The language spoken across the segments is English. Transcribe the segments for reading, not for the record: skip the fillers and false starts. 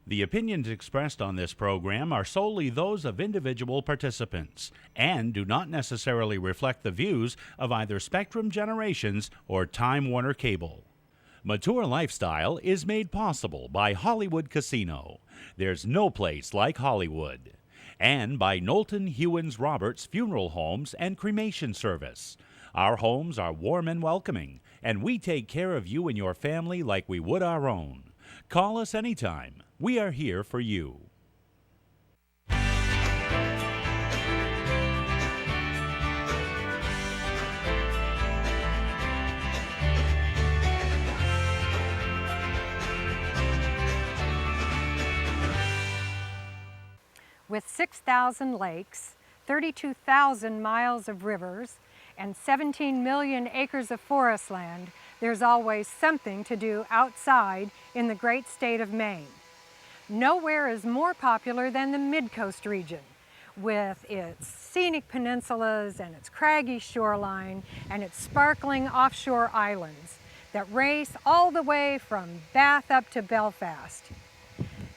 The opinions expressed on this program are solely those of individual participants and do not necessarily reflect the views of either Spectrum Generations or Time Warner Cable. Mature Lifestyle is made possible by Hollywood Casino. There's no place like Hollywood. And by Knowlton Hewins Roberts Funeral Homes and Cremation Service. Our homes are warm and welcoming, and we take care of you and your family like we would our own. Call us anytime. We are here for you. With 6,000 lakes, 32,000 miles of rivers, and 17 million acres of forest land, there's always something to do outside in the great state of Maine. Nowhere is more popular than the Mid-Coast region, with its scenic peninsulas and its craggy shoreline and its sparkling offshore islands that race all the way from Bath up to Belfast.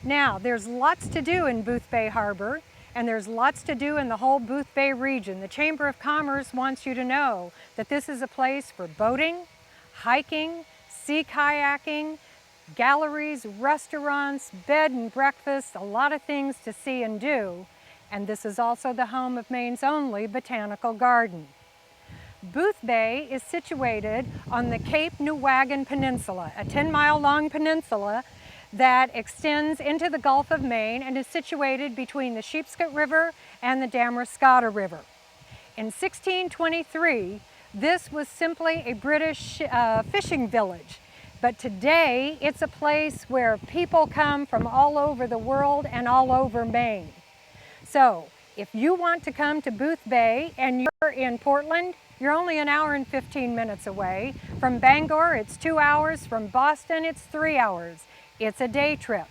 Now, there's lots to do in Boothbay Harbor, and there's lots to do in the whole Boothbay region. The Chamber of Commerce wants you to know that this is a place for boating, hiking, sea kayaking, galleries, restaurants, bed and breakfast, a lot of things to see and do. And this is also the home of Maine's only botanical garden. Boothbay is situated on the Cape Newwagon Peninsula, a 10-mile-long peninsula that extends into the Gulf of Maine and is situated between the Sheepscot River and the Damariscotta River. In 1623, this was simply a British fishing village, but today it's a place where people come from all over the world and all over Maine. So if you want to come to Boothbay and you're in Portland, you're only an hour and 15 minutes away. From Bangor, it's 2 hours. From Boston, it's 3 hours. It's a day trip.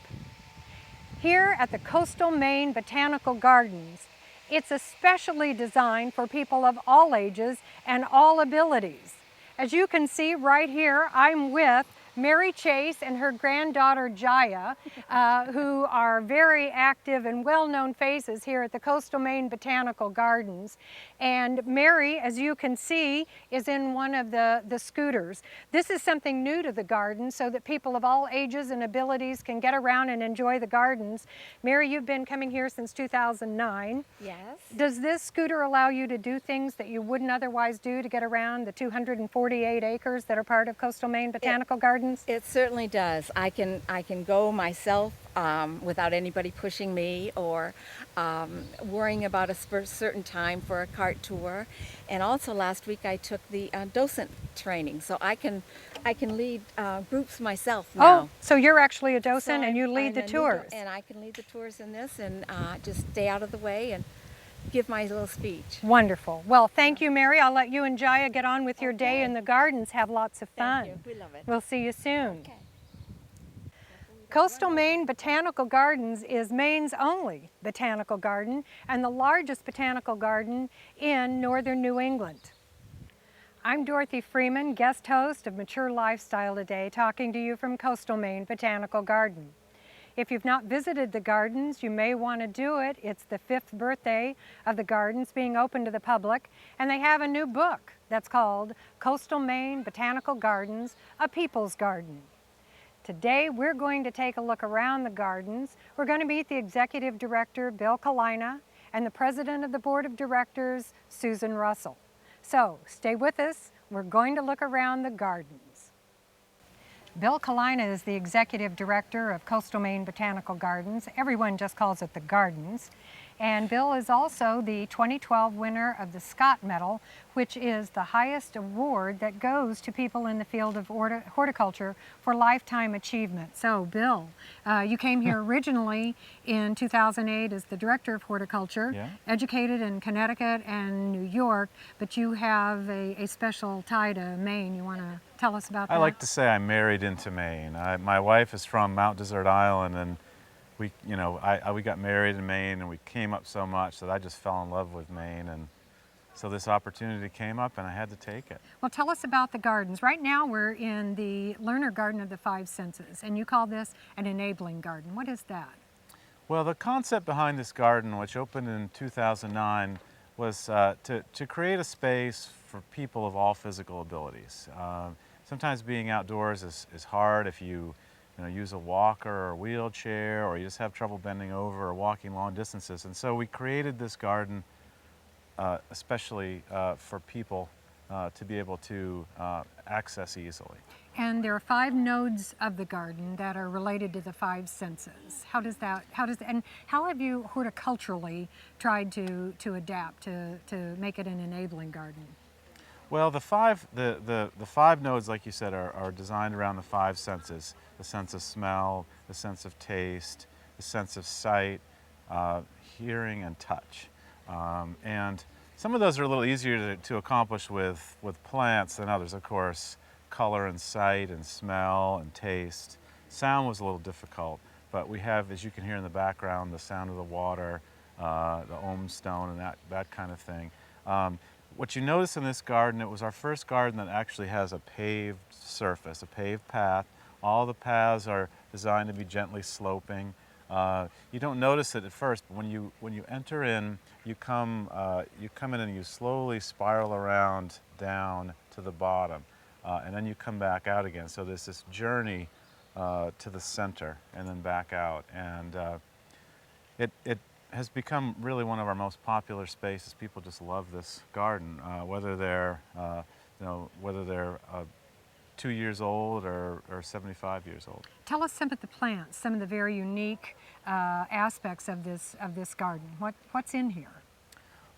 Here at the Coastal Maine Botanical Gardens, it's especially designed for people of all ages and all abilities. As you can see right here, I'm with Mary Chase and her granddaughter Jaya, who are very active and well-known faces here at the Coastal Maine Botanical Gardens. And Mary, as you can see, is in one of the scooters. This is something new to the garden so that people of all ages and abilities can get around and enjoy the gardens. Mary, you've been coming here since 2009. Yes. Does this scooter allow you to do things that you wouldn't otherwise do to get around the 248 acres that are part of Coastal Maine Botanical Gardens? It certainly does. I can go myself without anybody pushing me or worrying about a certain time for a cart tour. And also last week I took the docent training, so I can lead groups myself now. Oh, so you're actually a docent So and you lead I'm the a new tours. And I can lead the tours in this and just stay out of the way and give my little speech. Wonderful. Well, thank you, Mary. I'll let you and Jaya get on with your day in the gardens. Have lots of fun. Thank you. We love it. We'll see you soon. Okay. Coastal Maine Botanical Gardens is Maine's only botanical garden and the largest botanical garden in northern New England. I'm Dorothy Freeman, guest host of Mature Lifestyle today, talking to you from Coastal Maine Botanical Garden. If you've not visited the gardens, you may want to do it. It's the 5th birthday of the gardens being open to the public, and they have a new book that's called Coastal Maine Botanical Gardens, A People's Garden. Today, we're going to take a look around the gardens. We're going to meet the Executive Director, Bill Cullina, and the President of the Board of Directors, Susan Russell. So, stay with us. We're going to look around the gardens. Bill Cullina is the Executive Director of Coastal Maine Botanical Gardens. Everyone just calls it the Gardens. And Bill is also the 2012 winner of the Scott Medal, which is the highest award that goes to people in the field of horticulture for lifetime achievement. So, Bill, you came here originally in 2008 as the Director of Horticulture, educated in Connecticut and New York, but you have a special tie to Maine. You want to tell us about that? I like to say I'm married into Maine. My wife is from Mount Desert Island, and we got married in Maine, and we came up so much that I just fell in love with Maine. And So this opportunity came up and I had to take it. Well, tell us about the gardens. Right now we're in the Learner Garden of the Five Senses, and you call this an enabling garden. What is that? Well, the concept behind this garden, which opened in 2009, was to create a space for people of all physical abilities. Sometimes being outdoors is hard if you use a walker or a wheelchair, or you just have trouble bending over or walking long distances. And so we created this garden especially for people to be able to access easily. And there are 5 nodes of the garden that are related to the 5 senses. And how have you horticulturally tried to adapt to make it an enabling garden? Well, the five nodes, like you said, are designed around the 5 senses: the sense of smell, the sense of taste, the sense of sight, hearing, and touch. And some of those are a little easier to accomplish with plants than others, of course. Color and sight and smell and taste. Sound was a little difficult, but we have, as you can hear in the background, the sound of the water, the ohm stone, and that kind of thing. What you notice in this garden, it was our first garden that actually has a paved surface, a paved path. All the paths are designed to be gently sloping. You don't notice it at first, but when you enter in, you come in and you slowly spiral around down to the bottom, and then you come back out again. So there's this journey to the center and then back out, and it has become really one of our most popular spaces. People just love this garden, whether they're 2 years old or 75 years old. Tell us some of the plants, some of the very unique aspects of this garden. What's in here?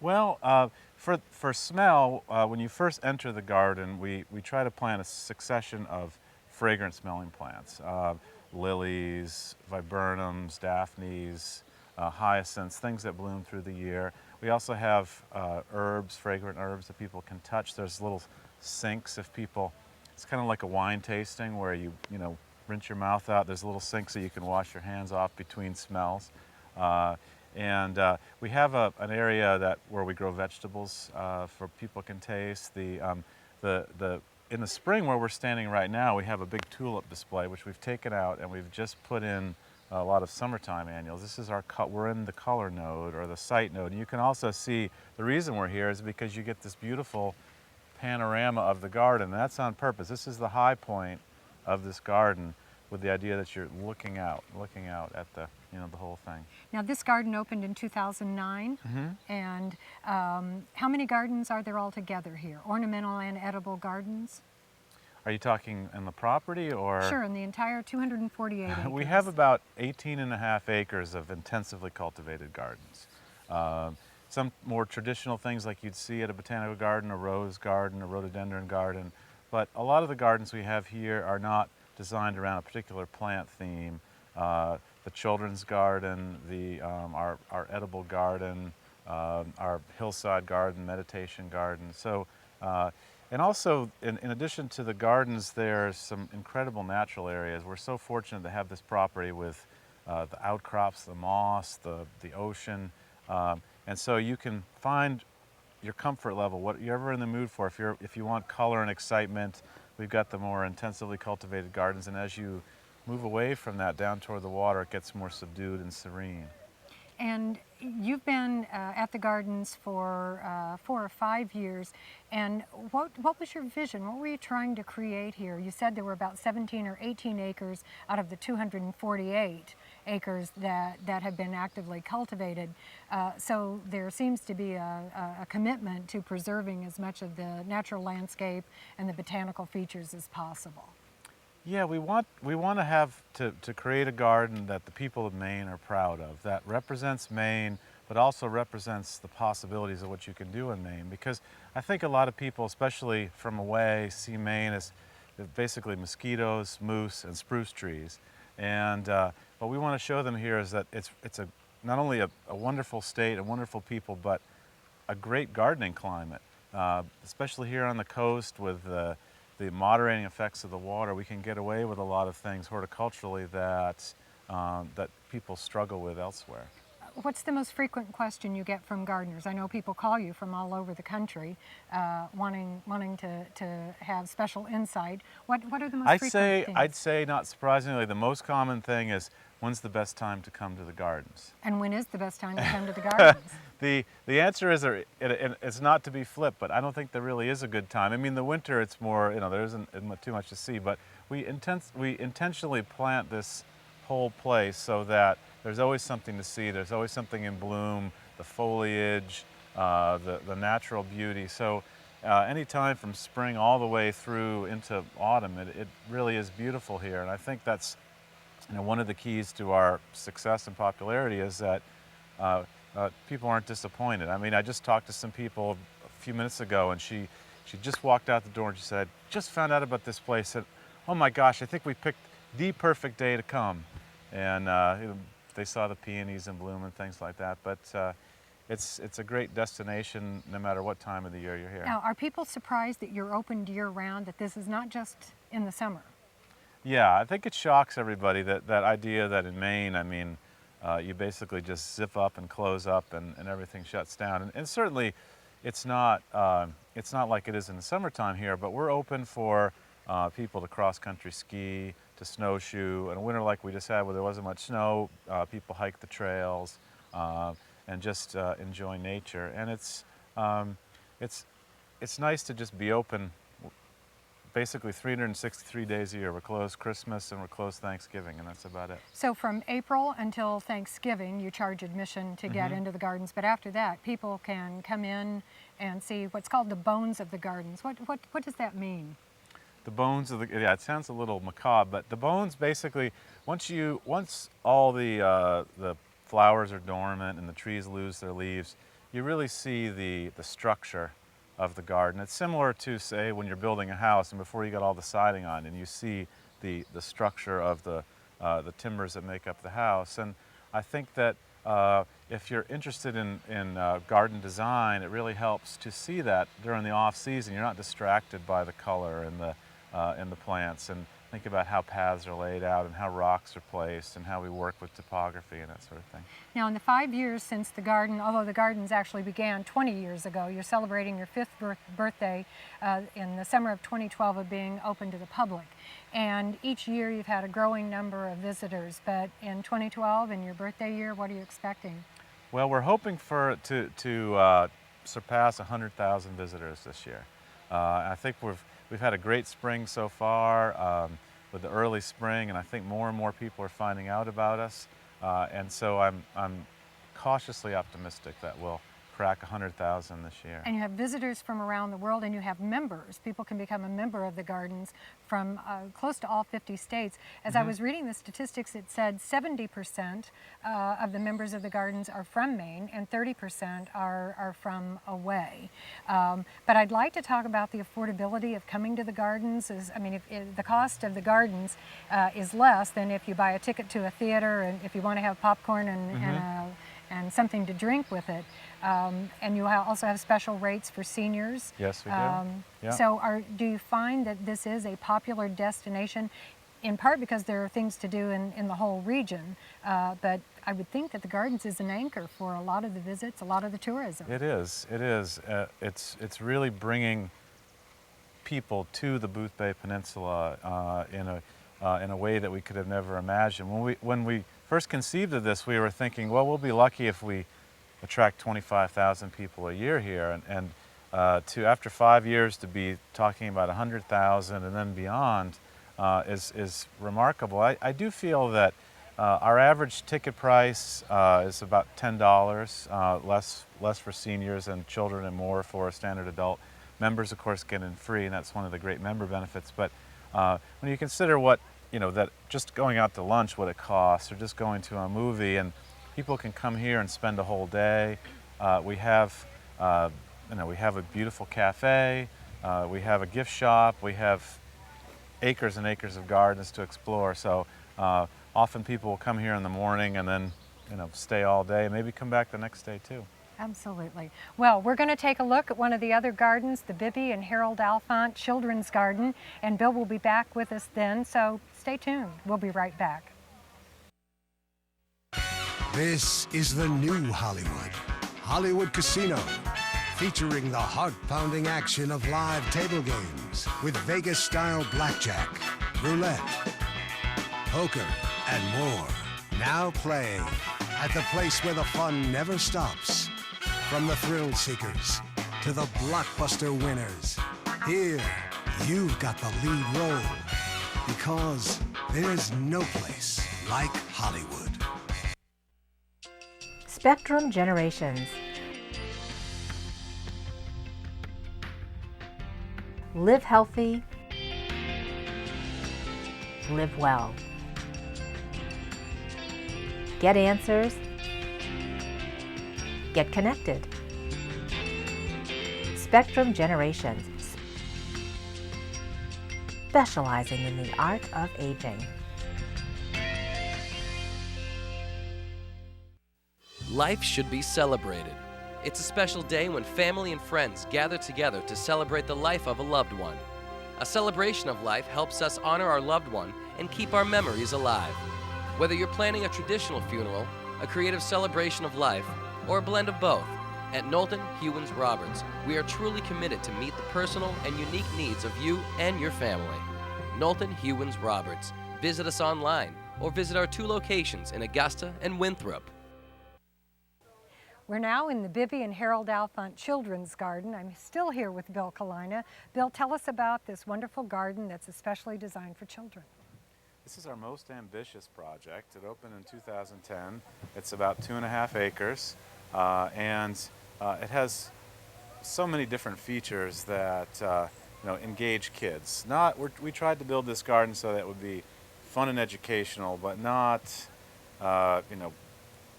Well, for smell, when you first enter the garden, we try to plant a succession of fragrant smelling plants. Lilies, viburnums, daphnes, hyacinths, things that bloom through the year. We also have herbs, fragrant herbs that people can touch. There's little sinks if people, it's kind of like a wine tasting where you rinse your mouth out. There's a little sink so you can wash your hands off between smells. And we have an area where we grow vegetables for people can taste. In the spring where we're standing right now, we have a big tulip display which we've taken out and we've just put in a lot of summertime annuals. This is we're in the color node or the sight node. And you can also see the reason we're here is because you get this beautiful panorama of the garden. And that's on purpose. This is the high point of this garden with the idea that you're looking out at the whole thing. Now this garden opened in 2009, and how many gardens are there altogether here? Ornamental and edible gardens? Are you talking in the property or? Sure, in the entire 248 acres. We have about 18.5 acres of intensively cultivated gardens. Some more traditional things like you'd see at a botanical garden, a rose garden, a rhododendron garden, but a lot of the gardens we have here are not designed around a particular plant theme. The children's garden, our edible garden, our hillside garden, meditation garden. So, and also, in addition to the gardens, there's some incredible natural areas. We're so fortunate to have this property with the outcrops, the moss, the ocean, and so you can find your comfort level, what you're ever in the mood for. If you want color and excitement, we've got the more intensively cultivated gardens, and as you move away from that down toward the water, it gets more subdued and serene. And you've been at the gardens for 4 or 5 years, and what was your vision? What were you trying to create here? You said there were about 17 or 18 acres out of the 248 acres that have been actively cultivated. So there seems to be a commitment to preserving as much of the natural landscape and the botanical features as possible. Yeah, we want to have to create a garden that the people of Maine are proud of, that represents Maine, but also represents the possibilities of what you can do in Maine. Because I think a lot of people, especially from away, see Maine as basically mosquitoes, moose, and spruce trees. And what we want to show them here is that it's not only a wonderful state, a wonderful people, but a great gardening climate, especially here on the coast with the moderating effects of the water. We can get away with a lot of things horticulturally that people struggle with elsewhere. What's the most frequent question you get from gardeners? I know people call you from all over the country wanting to have special insight. What are the most frequent things? I'd say, not surprisingly, the most common thing is, when's the best time to come to the gardens? And when is the best time to come to the gardens? The answer is, it's not to be flipped, but I don't think there really is a good time. I mean, the winter, it's more, there isn't too much to see, but we intentionally plant this whole place so that there's always something to see. There's always something in bloom, the foliage, the natural beauty. So any time from spring all the way through into autumn, it really is beautiful here. And I think that's one of the keys to our success and popularity is that people aren't disappointed. I mean, I just talked to some people a few minutes ago, and she just walked out the door and she said, just found out about this place, and oh my gosh, I think we picked the perfect day to come. And they saw the peonies in bloom and things like that. But it's a great destination no matter what time of the year you're here. Now, are people surprised that you're open year-round, that this is not just in the summer? Yeah, I think it shocks everybody, that idea that in Maine, I mean, you basically just zip up and close up and everything shuts down. And certainly it's not like it is in the summertime here, but we're open for people to cross-country ski, to snowshoe. In a winter like we just had where there wasn't much snow, people hike the trails and just enjoy nature. And it's nice to just be open basically 363 days a year. We're closed Christmas and we're closed Thanksgiving, and that's about it. So from April until Thanksgiving, you charge admission to get into the gardens, but after that, people can come in and see what's called the bones of the gardens. What does that mean? The bones of yeah, it sounds a little macabre, but the bones basically, once all the flowers are dormant and the trees lose their leaves, you really see the structure of the garden. It's similar to, say, when you're building a house and before you got all the siding on, and you see the structure of the timbers that make up the house. And I think that if you're interested in garden design, it really helps to see that during the off season. You're not distracted by the color and the plants, and think about how paths are laid out and how rocks are placed and how we work with topography and that sort of thing. Now, in the 5 years since the garden, although the gardens actually began 20 years ago, you're celebrating your 5th birthday in the summer of 2012 of being open to the public. And each year you've had a growing number of visitors, but in 2012, in your birthday year, what are you expecting? Well, we're hoping to surpass 100,000 visitors this year. I think we've had a great spring so far with the early spring, and I think more and more people are finding out about us. And so I'm cautiously optimistic that we'll crack 100,000 this year. And you have visitors from around the world, and you have members. People can become a member of the gardens from close to all 50 states. As I was reading the statistics, it said 70% of the members of the gardens are from Maine, and 30% are from away. But I'd like to talk about the affordability of coming to the gardens. If the cost of the gardens is less than if you buy a ticket to a theater, and if you want to have popcorn and something to drink with it. And you also have special rates for seniors. Yes, we do. Yeah. So do you find that this is a popular destination, in part because there are things to do in the whole region, but I would think that the gardens is an anchor for a lot of the visits, a lot of the tourism. It is. It's really bringing people to the Boothbay Peninsula in a way that we could have never imagined. When we first conceived of this, we were thinking, well, we'll be lucky if we attract 25,000 people a year here, and after 5 years to be talking about 100,000 and then beyond is remarkable. I do feel that our average ticket price is about $10, less for seniors and children and more for a standard adult. Members, of course, get in free, and that's one of the great member benefits. But when you consider that just going out to lunch, what it costs, or just going to a movie, and people can come here and spend a whole day. We have a beautiful cafe. We have a gift shop. We have acres and acres of gardens to explore. So often people will come here in the morning and then stay all day, and maybe come back the next day too. Absolutely. Well, we're going to take a look at one of the other gardens, the Bibby and Harold Alphont Children's Garden, and Bill will be back with us then, so stay tuned. We'll be right back. This is the new Hollywood. Hollywood Casino, featuring the heart-pounding action of live table games with Vegas-style blackjack, roulette, poker, and more. Now playing at the place where the fun never stops. From the thrill seekers to the blockbuster winners, here you've got the lead role, because there's no place like Hollywood. Spectrum Generations. Live healthy, live well. Get answers, get connected. Spectrum Generations, specializing in the art of aging. Life should be celebrated. It's a special day when family and friends gather together to celebrate the life of a loved one. A celebration of life helps us honor our loved one and keep our memories alive. Whether you're planning a traditional funeral, a creative celebration of life, or a blend of both, at Knowlton Hewins Roberts, we are truly committed to meet the personal and unique needs of you and your family. Knowlton Hewins Roberts. Visit us online or visit our 2 locations in Augusta and Winthrop. We're now in the Bibby and Harold Alphont Children's Garden. I'm still here with Bill Cullina. Bill, tell us about this wonderful garden that's especially designed for children. This is our most ambitious project. It opened in 2010. It's about 2.5 acres, and it has so many different features that engage kids. We tried to build this garden so that it would be fun and educational, but not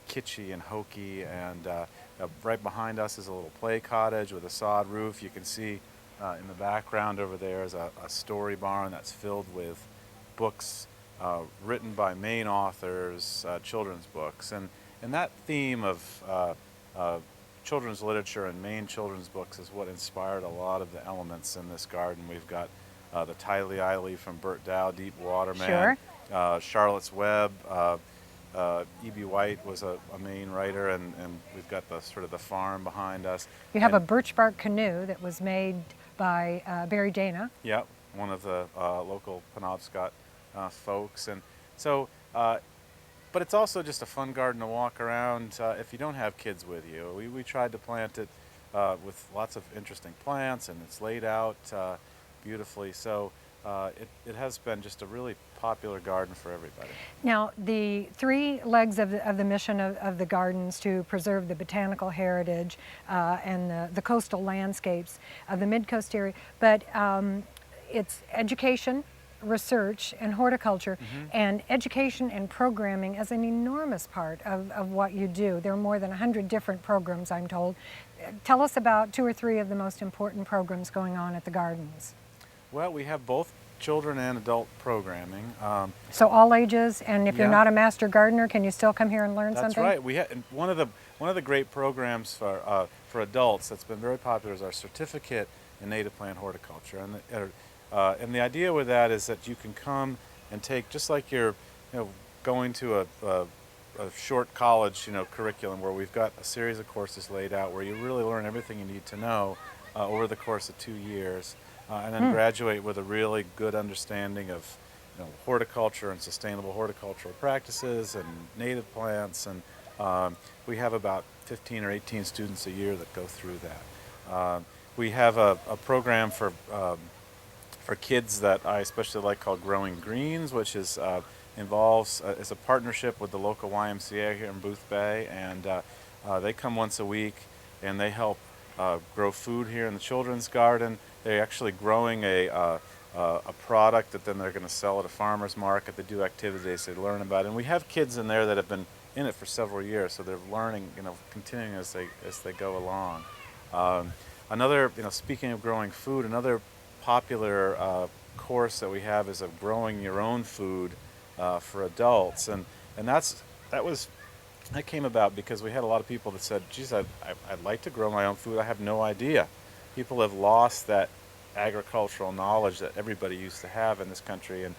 kitschy and hokey. And right behind us is a little play cottage with a sod roof. You can see in the background over there is a story barn that's filled with books written by Maine authors, children's books. And that theme of children's literature and Maine children's books is what inspired a lot of the elements in this garden. We've got the Tylee Eiley from Burt Dow, Deep Waterman, Sure. Charlotte's Web. E.B. White was a Maine writer, and we've got the sort of the farm behind us. You have a birch bark canoe that was made by Barry Dana. Yep, one of the local Penobscot folks. And so, but it's also just a fun garden to walk around if you don't have kids with you. We tried to plant it with lots of interesting plants, and it's laid out beautifully. So it has been just a really popular garden for everybody. Now, the 3 legs of the mission of the gardens to preserve the botanical heritage and the coastal landscapes of the mid-coast area, but it's education, research, and horticulture, and education and programming is an enormous part of what you do. There are more than 100 different programs, I'm told. Tell us about 2 or 3 of the most important programs going on at the gardens. Well, we have both children and adult programming. So all ages, and if you're Yeah. not a master gardener, can you still come here and learn That's something? right. We and one of the great programs for adults that's been very popular is our certificate in native plant horticulture, and the idea with that is that you can come and take, just like you're going to a short college curriculum where we've got a series of courses laid out where you really learn everything you need to know over the course of 2 years. And then graduate with a really good understanding of horticulture and sustainable horticultural practices and native plants. And we have about 15 or 18 students a year that go through that. We have a program for kids that I especially like called Growing Greens, which is involves is a partnership with the local YMCA here in Boothbay, and they come once a week and they help grow food here in the children's garden. They're actually growing a product that then they're going to sell at a farmer's market. They do activities, they learn about it. And we have kids in there that have been in it for several years, so they're learning, continuing as they go along. Another, speaking of growing food, another popular course that we have is of growing your own food for adults, and that came about because we had a lot of people that said, geez, I'd like to grow my own food. I have no idea. People have lost that agricultural knowledge that everybody used to have in this country, and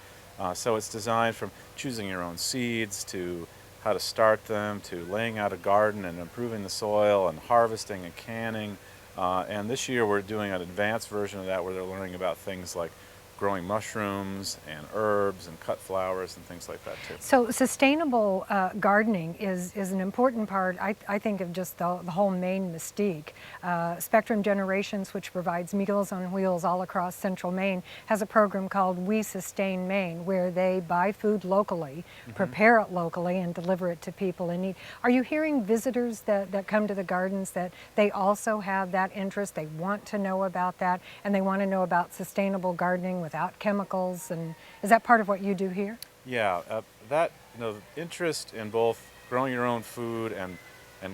so it's designed from choosing your own seeds to how to start them, to laying out a garden and improving the soil and harvesting and canning. And this year we're doing an advanced version of that where they're learning about things like growing mushrooms and herbs and cut flowers and things like that too. So sustainable gardening is an important part, I think, of just the whole Maine mystique. Spectrum Generations, which provides Meals on Wheels all across central Maine, has a program called We Sustain Maine, where they buy food locally, prepare it locally, and deliver it to people in need. Are you hearing visitors that come to the gardens that they also have that interest, they want to know about that, and they want to know about sustainable gardening without chemicals? And is that part of what you do here? Yeah, that interest in both growing your own food and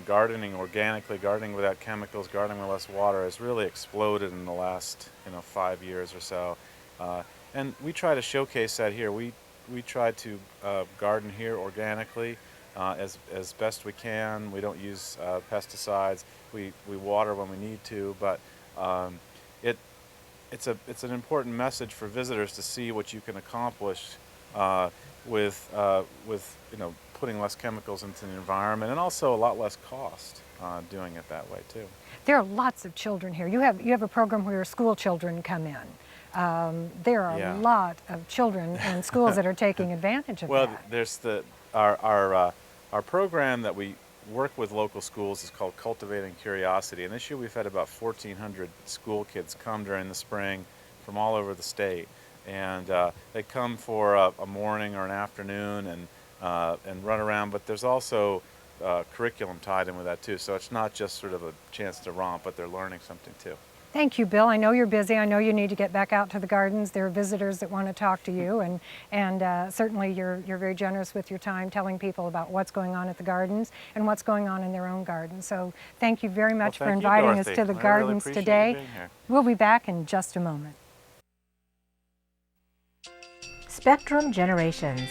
gardening organically, gardening without chemicals, gardening with less water has really exploded in the last 5 years or so. And we try to showcase that here. We try to garden here organically as best we can. We don't use pesticides. We water when we need to, but it's an important message for visitors to see what you can accomplish with putting less chemicals into the environment, and also a lot less cost doing it that way too. There are lots of children here. You have a program where school children come in. There are a lot of children and schools that are taking advantage of that. Well, there's our program that we work with local schools is called Cultivating Curiosity, and this year we've had about 1,400 school kids come during the spring from all over the state, and they come for a morning or an afternoon and run around, but there's also curriculum tied in with that too, so it's not just sort of a chance to romp, but they're learning something too. Thank you, Bill. I know you're busy. I know you need to get back out to the gardens. There are visitors that want to talk to you, and certainly you're very generous with your time telling people about what's going on at the gardens and what's going on in their own gardens. So thank you very much for inviting us to the gardens today. We'll be back in just a moment. Spectrum Generations.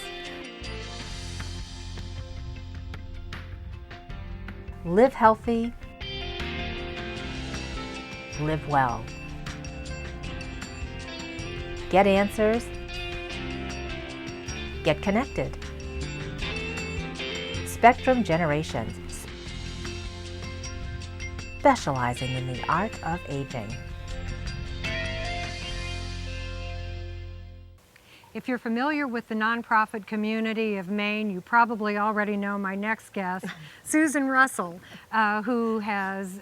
Live healthy. Live well. Get answers. Get connected. Spectrum Generations, specializing in the art of aging. If you're familiar with the nonprofit community of Maine, you probably already know my next guest, Susan Russell, who has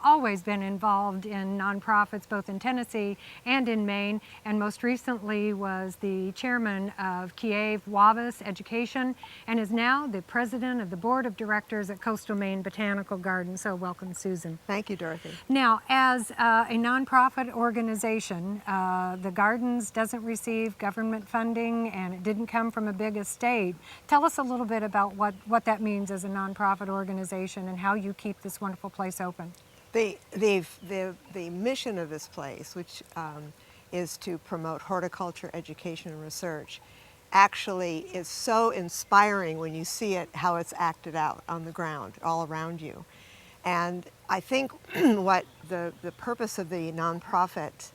always been involved in nonprofits both in Tennessee and in Maine, and most recently was the chairman of Kiev Wavis Education, and is now the president of the board of directors at Coastal Maine Botanical Garden. So welcome, Susan. Thank you, Dorothy. Now, as a nonprofit organization, the Gardens doesn't receive government funding, and it didn't come from a big estate. Tell us a little bit about what that means as a nonprofit organization and how you keep this wonderful place open. The mission of this place, which is to promote horticulture, education, and research, actually is so inspiring when you see it, how it's acted out on the ground, all around you. And I think what the purpose of the nonprofit,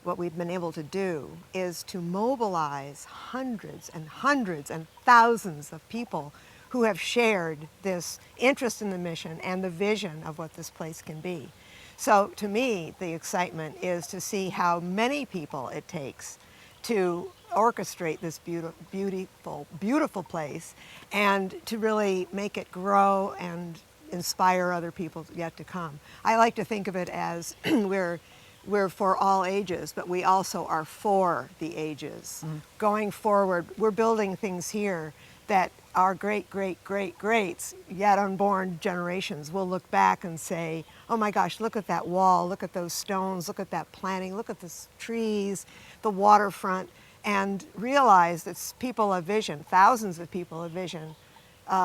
what we've been able to do, is to mobilize hundreds and hundreds and thousands of people who have shared this interest in the mission and the vision of what this place can be. So to me, the excitement is to see how many people it takes to orchestrate this beautiful, beautiful place, and to really make it grow and inspire other people yet to come. I like to think of it as we're for all ages, but we also are for the ages. Mm-hmm. Going forward, we're building things here that our greats, yet unborn generations will look back and say, oh my gosh, look at that wall, look at those stones, look at that planting, look at the trees, the waterfront, and realize it's people of vision, thousands of people of vision,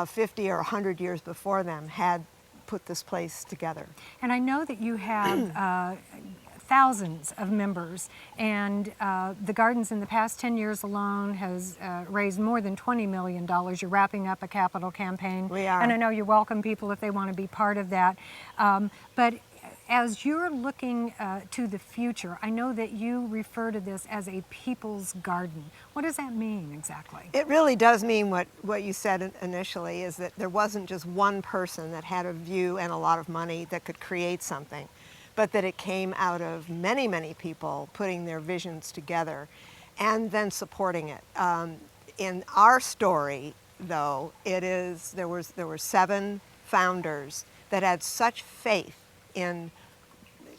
50 or 100 years before them had put this place together. And I know that you have thousands of members, and the Gardens in the past 10 years alone has raised more than $20 million. You're wrapping up a capital campaign. We are. And I know you welcome people if they want to be part of that. But As you're looking to the future, I know that you refer to this as a people's garden. What does that mean exactly? It really does mean what you said initially, is that there wasn't just one person that had a view and a lot of money that could create something, but that it came out of many, many people putting their visions together and then supporting it. In our story, though, there were 7 founders that had such faith in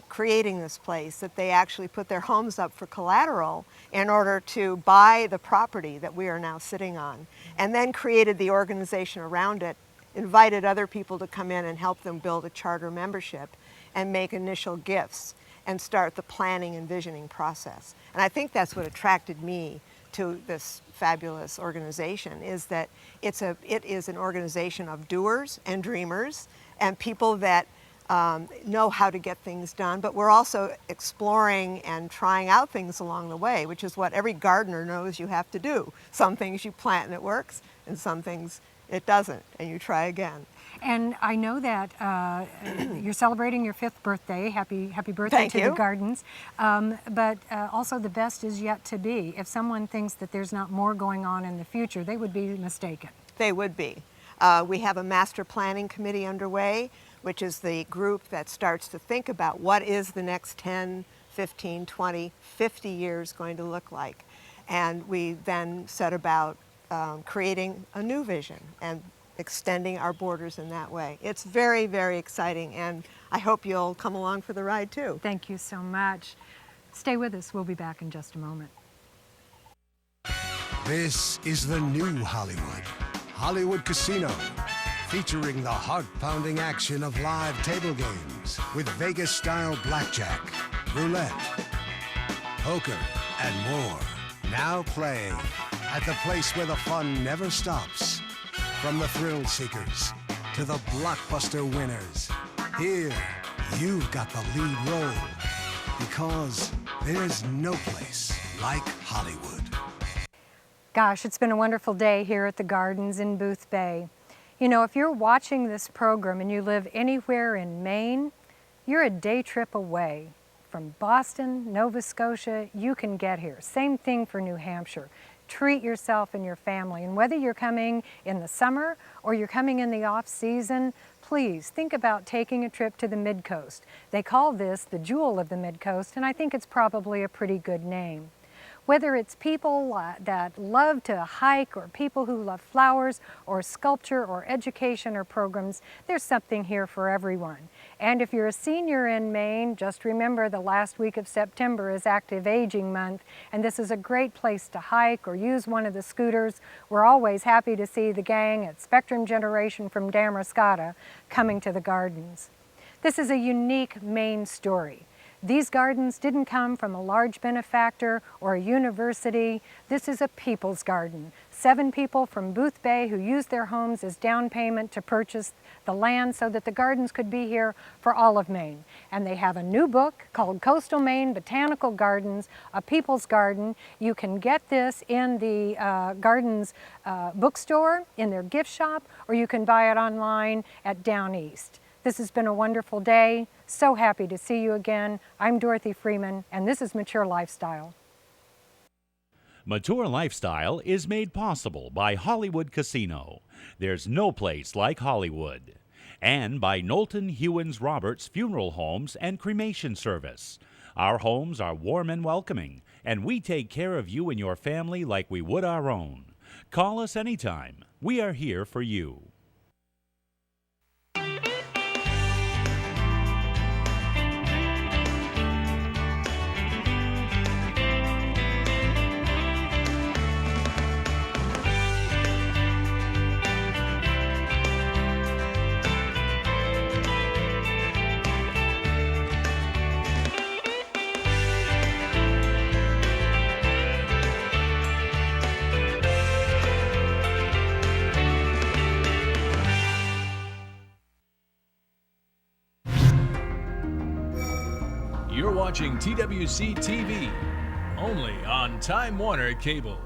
creating this place that they actually put their homes up for collateral in order to buy the property that we are now sitting on, and then created the organization around it, invited other people to come in and help them build a charter membership and make initial gifts and start the planning and visioning process. And I think that's what attracted me to this fabulous organization, is that it is an organization of doers and dreamers and people that know how to get things done, but we're also exploring and trying out things along the way, which is what every gardener knows you have to do. Some things you plant and it works, and some things it doesn't, and you try again. And I know that you're celebrating your 5th birthday. Happy birthday Thank to you. the gardens. But also the best is yet to be. If someone thinks that there's not more going on in the future, they would be mistaken. They would be. We have a master planning committee underway, which is the group that starts to think about what is the next 10, 15, 20, 50 years going to look like. And we then set about creating a new vision and extending our borders in that way. It's very, very exciting, and I hope you'll come along for the ride too. Thank you so much. Stay with us. We'll be back in just a moment. This is the new Hollywood. Hollywood Casino, featuring the heart-pounding action of live table games with Vegas-style blackjack, roulette, poker, and more. Now playing at the place where the fun never stops. From the thrill seekers to the blockbuster winners, here you've got the lead role, because there's no place like Hollywood. Gosh, it's been a wonderful day here at the Gardens in Boothbay. You know, if you're watching this program and you live anywhere in Maine, you're a day trip away. From Boston, Nova Scotia, you can get here. Same thing for New Hampshire. Treat yourself and your family, and whether you're coming in the summer or you're coming in the off-season, please think about taking a trip to the Mid-Coast. They call this the jewel of the Mid-Coast, and I think it's probably a pretty good name. Whether it's people that love to hike, or people who love flowers or sculpture or education or programs, there's something here for everyone. And if you're a senior in Maine, just remember the last week of September is Active Aging Month, and this is a great place to hike or use one of the scooters. We're always happy to see the gang at Spectrum Generation from Damariscotta coming to the gardens. This is a unique Maine story. These gardens didn't come from a large benefactor or a university. This is a people's garden. 7 people from Boothbay who used their homes as down payment to purchase the land so that the gardens could be here for all of Maine. And they have a new book called Coastal Maine Botanical Gardens, a people's garden. You can get this in the Gardens bookstore, in their gift shop, or you can buy it online at Down East. This has been a wonderful day. So happy to see you again. I'm Dorothy Freeman, and this is Mature Lifestyle. Mature Lifestyle is made possible by Hollywood Casino. There's no place like Hollywood. And by Knowlton Hewins Roberts Funeral Homes and Cremation Service. Our homes are warm and welcoming, and we take care of you and your family like we would our own. Call us anytime. We are here for you. You're watching TWC TV, only on Time Warner Cable.